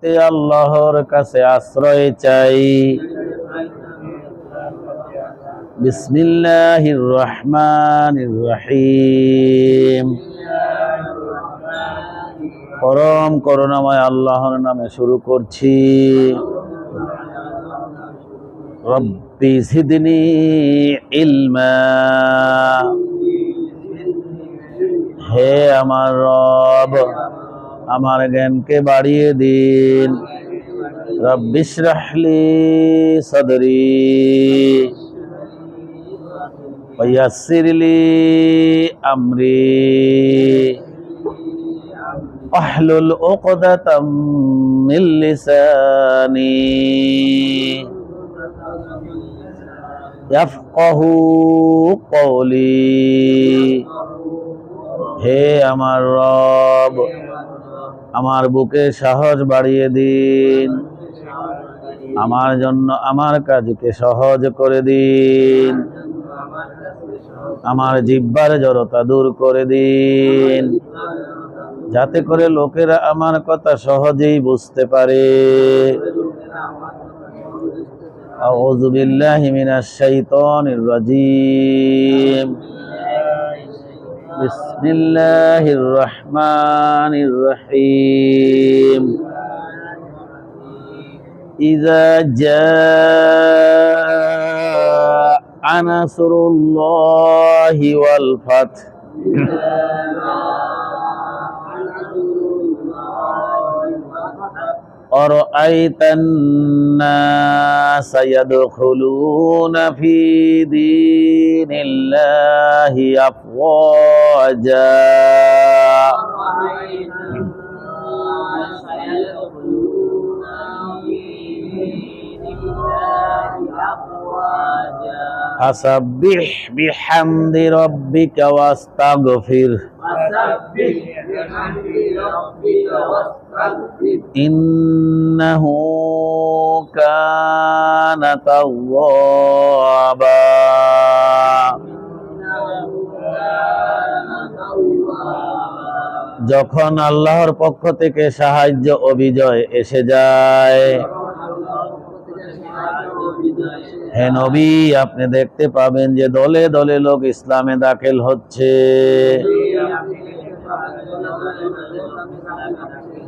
মুহূর্তে আল্লাহর কাছে আশ্রয় চাই। বিসমিল্লাহির রহমানির রহিম। পরম করুণাময় আল্লাহর নামে শুরু করছি। রব্বি জিদনি ইলমা, হে আমার রব আমার জ্ঞানকে বাড়িয়ে দিন। রব্বি ইশরাহ লি সাদরি ওয়া ইয়াসসির লি আমরি আহলুল উকদাতাম মিন লিসানি ইয়াফকাহু কওলি। হে আমার রব আমার বুকে সাহস বাড়িয়ে দিন, আমার জন্য আমার কাজকে সহজ করে দিন, আমার জিহ্বার জড়তা দূর করে দিন, যাতে করে লোকেরা আমার কথা সহজেই বুঝতে পারে। আউযু বিল্লাহি মিনাশ শাইতানির রাজীম। বিসমিল্লাহির রহমানির রহিম। ইযা জাআ নাসরুল্লাহি ওয়াল ফাth আরাআইতান নাস ইয়াদখুলুনা ফি দীনিল্লাহি আফওয়াজা। ফাসাব্বিহ বিহামদি রাব্বিকা ওয়াস্তাগফির। ইন্নাহু কানা তাওয়াবা। যখন আল্লাহর পক্ষ থেকে সাহায্য ও বিজয় এসে যায়, হে নবী আপনি দেখতে পাবেন যে দলে দলে লোক ইসলামে দাখিল হচ্ছে।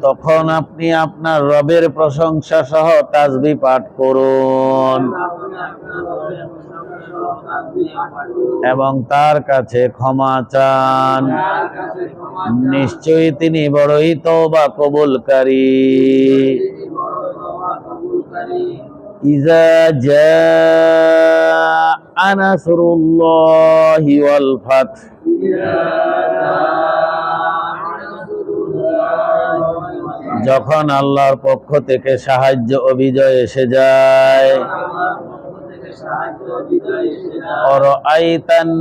তখন আপনি আপনার রবের প্রশংসা সহ তাসবিহ পাঠ করুন এবং তার কাছে ক্ষমা চান। নিশ্চয়ই তিনি বড়ই তওবা কবুলকারী। ইযা জাআ নাসরুল্লাহি ওয়াল ফাth, যখন আল্লাহর পক্ষ থেকে সাহায্য ও বিজয় এসে যায়। আরাআইতান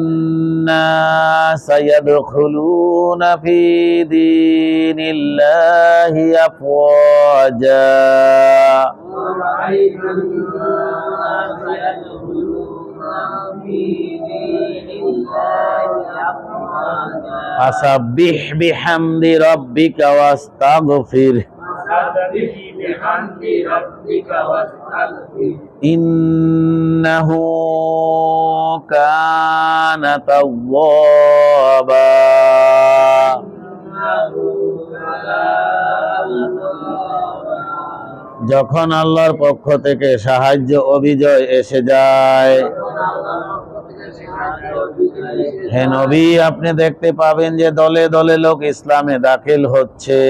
নাস ইয়াদখুলুনা ফি দীনিল্লাহি আফওয়াজা। ফাসাব্বিহ বিহামদি রাব্বিকা ওয়াস্তাগফির। ইন্নাহু কানা তাওয়াবা। যখন আল্লাহর পক্ষ থেকে সাহায্য ও বিজয় এসে যায়, হে নবী আপনি দেখতে পাবেন যে দলে দলে লোক ইসলামে দাখিল হচ্ছে।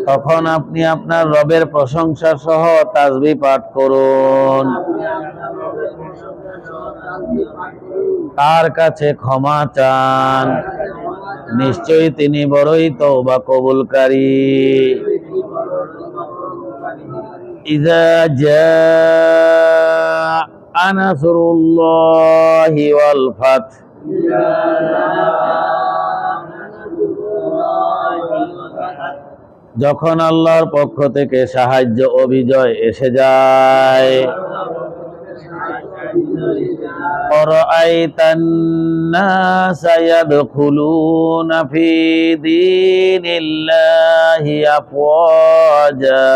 তখন আপনি আপনার রবের প্রশংসা সহ তাসবিহ পাঠ করুন, তার কাছে ক্ষমা চান। নিশ্চয়ই তিনি বড়ই তওবা কবুলকারী। ইযা জাআ নাসরুল্লাহি ওয়াল ফাth, যখন আল্লাহর পক্ষ থেকে সাহায্য ও বিজয় এসে যায়। أرأيت الناس يدخلون في دين الله أفواجا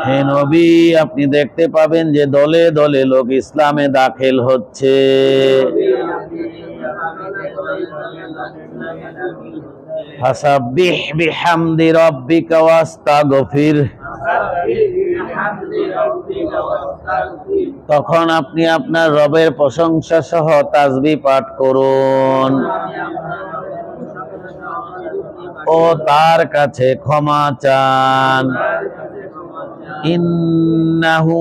হে নবী, আপনি দেখতে পাবেন যে দলে দলে লোক ইসলামে দাখিল হচ্ছে। ফাসাব্বিহ বিহামদি রাব্বিকা ওয়াস্তাগফির, তখন আপনি আপনার রবের প্রশংসা সহ তাসবিহ পাঠ করুন ও তার কাছে ক্ষমা চান। ইন্নাহু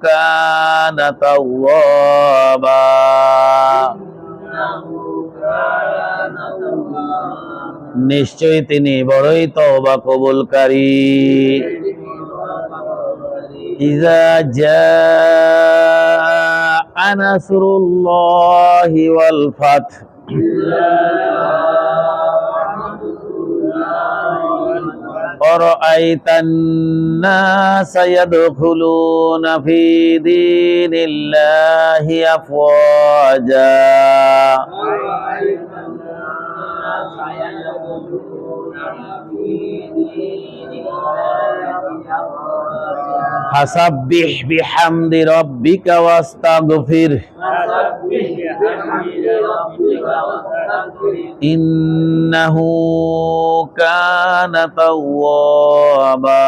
কানা তাওয়াবা, নিশ্চয়ই তিনি বড়ই তওবা কবুলকারী। ইযা জাআ নাসরুল্লাহি ওয়াল ফাth أرأيت الناس يدخلون في دين الله أفواجا فسبح بحمد ربك واستغفره إنه كان توابا।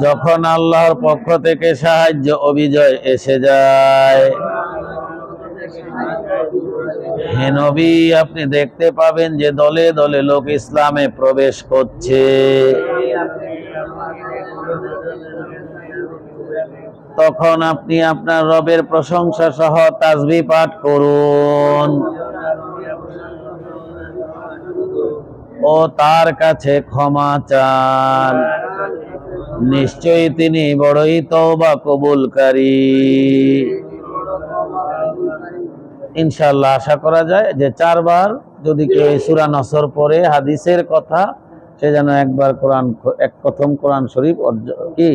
যখন আল্লাহর পক্ষ থেকে সাহায্য ও বিজয় এসে যায়, হে নবী, আপনি দেখতে পাবেন যে দলে দলে লোক ইসলামে প্রবেশ করছে। তখন আপনি আপনার রবের প্রশংসা সহ তাসবিহ পাঠ করুন ও তার কাছে ক্ষমা চান, নিশ্চয়ই তিনি বড়ই তওবা কবুলকারী। ইনশাআল্লাহ আশা করা যায় যে 4 বার যদি কেউ সূরা নসর পড়ে হাদিসের কথা, সে যেন একবার প্রথম কোরআন শরীফ কি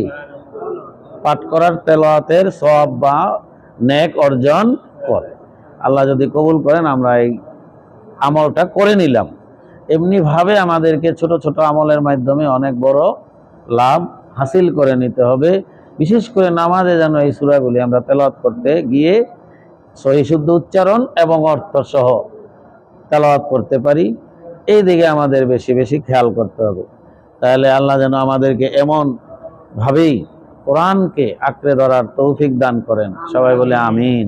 পাঠ করার তেলাওয়াতের সওয়াব বা নেক অর্জন করে। আল্লাহ যদি কবুল করেন আমরা এই আমলটা করে নিলাম। এমনি ভাবে আমাদেরকে ছোট ছোট আমলের মাধ্যমে অনেক বড় লাভ হাসিল করে নিতে হবে। বিশেষ করে নামাজে যেন এই সূরাগুলি আমরা তেলাওয়াত করতে গিয়ে সহি শুদ্ধ উচ্চারণ এবং অর্থ সহ তেলাওয়াত করতে পারি, এই দিকে আমাদের বেশি বেশি খেয়াল করতে হবে। তাহলে আল্লাহ যেন আমাদেরকে এমন ভাবেই কোরআনকে আঁকড়ে ধরার তৌফিক দান করেন। সবাই বলে আমিন।